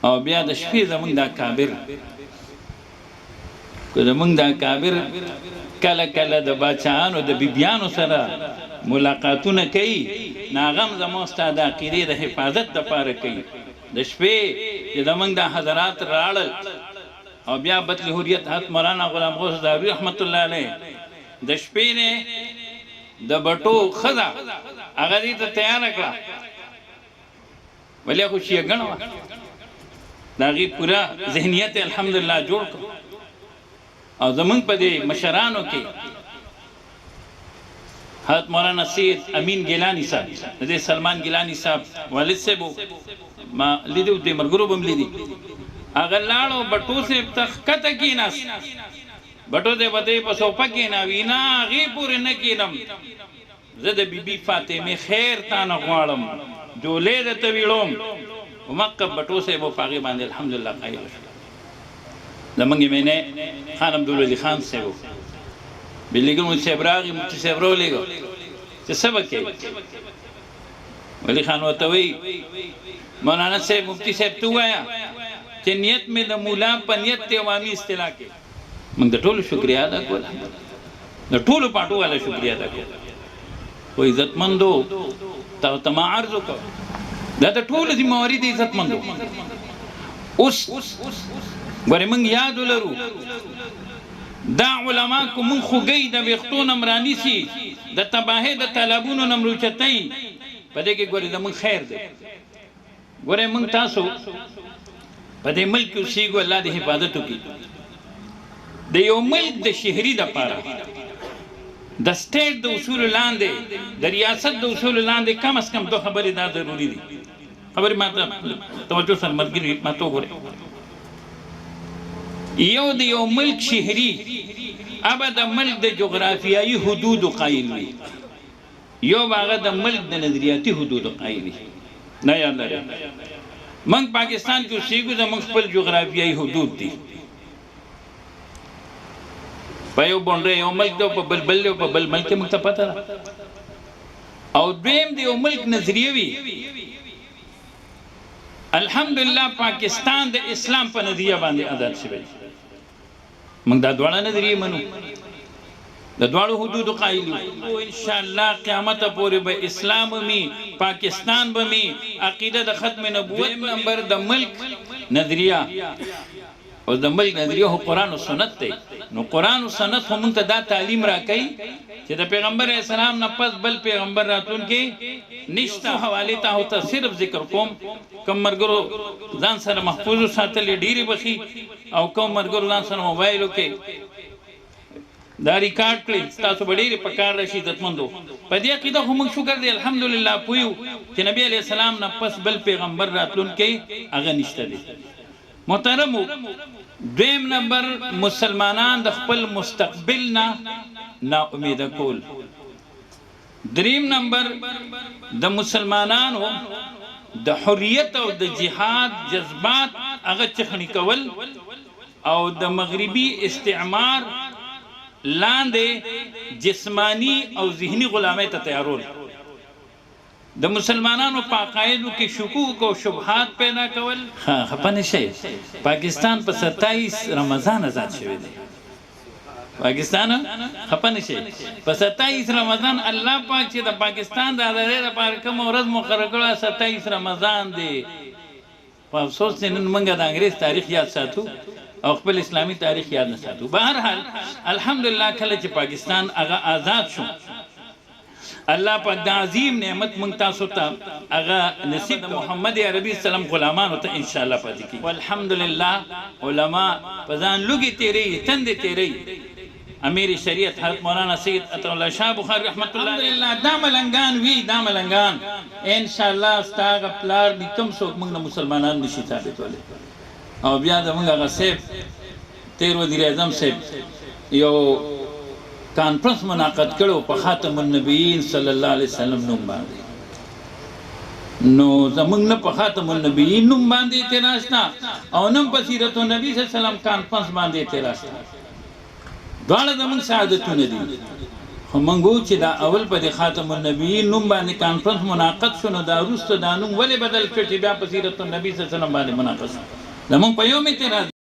او بیا د شپې زمونږ دا کابر که زمونږ دا کابر کله کله د باچاانو د بیبیانو سره ملاقاتونه کوي ناغم زموږ ستا د عقیدې د حفاظت دپاره کوي د شپې چې زمونږ دا حضرات راړل او بیا بطل حریت حضرت مولانا غلام غوث داروی رحمت الله علیه د شپې نه د بټو ښځه هغه دې ته تیاره کړه ولې خو شیعه ګڼه وه د هغې پوره ذهنیت الحمدلله جوړ کړ او زمونږ په دې مشرانو کې حضرت مولانا سید امین گیلانی صاحب د دې سلمان گیلانی صاحب والد صاحب ما لیدو دې مرګرو بم لیدي هغه لاړو بټو صاحب ته ښکته کېناست بټو دې به په صوفه کېناوي نه هغې پورې نه کېنم زه د بیبي فاطمې خیر تا نه غواړم جولې درته ویړوم مکه بټو صاحب په هغې باندې الحمدلله قایل شو زمونږ مینه خان عبدالولي خان صاحب بلیګل مفتی صاحب راغی مفتی صاحب راولېږه چې څه به کوي ولي خان ورته وایي مولانا صاحب مفتی صاحب ته ووایه چې نیت مې د مولا په نیت دی عوامي اصطلاح کې موږ د ټولو شکریه ادا کوله د ټولو پاټو والا شکریه ادا کوله خو عزتمندو ته ما عرض وکړ دا د ټولو ذمهواري د عزتمندو اوس ګورې موږ یاد ولرو دا علما کو موږ خوږی د ویښتو نه م رانیسي د تباهۍ د تالابونو نه م روچتئ په دې کې ګورې زموږ خیر دی ګورې موږ تاسو په دې ملک کې اوسېږو الله دې حفاظت وکړي د یو ملک د شهري دپاره د سټیټ د اصولو لاندې د ریاست د اصولو لاندې کم از کم دو خبرې دا ضروري دي خبرې ما ته توجه سره ملګري ما ته وګورئ یو د یو ملک شهري ابا د ملک د جغرافیایي حدودو قایل وي یو هغه د ملک د نظریاتي حدودو قایل وي نه یاد لرئ موږ پاکستان کې اوسېږو زموږ خپل جغرافیایي حدود دي په یو بونډۍ یو ملک دی په بل بل دی په بل ملک کې موږ ته پته ده او دویم د یو ملک نظریه وي الحمدلله پاکستان د اسلام په نظریه باندې آزاد شوی موږ دا دواړه نظریې منو د دواړو حدودو قایل یو ان شاء الله قیامت پورې به اسلام می پاکستان به می عقیده د ختم نبوت نمبر د ملک نظریه او د ملک نظریه هو قرآن او سنت دی نو قرآن او سنت هم موږ ته دا تعلیم راکوي چې د پیغمبر اسلام نه پس بل پیغمبر راتلونکی نشته حوالې ته صرف ذکر کوم کوم ملګرو ځان سره محفوظ ساتلې ډېرې بخي او کوم ملګرو ځان سره موبایلو کې دا ریکارډ کړئ تاسو به ډېرې په کار راشي عزتمندو په دې عقیده خو موږ شکر دی الحمدلله پویو چې نبي علیه السلام نه پس بل پیغمبر راتلونکی هغه نشته دی محترمو دویم نمبر مسلمانان د خپل مستقبل نه نا امیده کول دریم نمبر د مسلمانانو د حریت او د جهاد جذبات هغه چخنی کول او د مغربي استعمار لاندې جسمانی او ذهنی غلامۍ ته تیارول د مسلمانانو په عقایدو کې شکوک او شبهات پیدا کول خفه نشئ پاکستان په 27 رمضان آزاد شوی دی پاکستان خفه نشئ په 27 رمضان الله پاک چې د پاکستان د آزادۍ لپاره کوم ورځ مقرره کړه 27 رمضان دی په افسوس چې نن موږ د انګریز تاریخ یاد ساتو او خپل اسلامي تاریخ یاد نه ساتو بهر حال الحمدلله کله چې پاکستان هغه آزاد شو الله پاک د عظیم نعمت مونږ تاسو ته هغه نصیب د محمد عربي سلام غلامانو ته ان شاء الله پاتې کی والحمدلله علما پزان لوګي تیری تند تیری امیر شریعت حضرت مولانا سید عطا الله شاه بخاری رحمت الله علیه دا ملنګان وی دا ملنګان ان شاء الله استاغ پلار نکم څوک موږ مسلمانان نشي ثابت ولې او بیا د موږ هغه سیف تیر وزیر اعظم سیف یو کانفرنس منعقد کړو په خاتم النبیین صلی الله علیه وسلم نوم باندې نو زمونږ نه په خاتم النبیین نوم باندې اعتراض نه او نم په سیرت النبی صلی الله علیه وسلم کانفرنس باندې اعتراض نه دواړه زمونږ سعادتونه دي خو منګو چې دا اول په خاتم النبیین نوم باندې کانفرنس منعقد شو نو دا وروسته دا نوم ولې بدل کړ چې بیا په سیرت النبی صلی الله علیه وسلم باندې منعقد شو زمونږ په یو اعتراض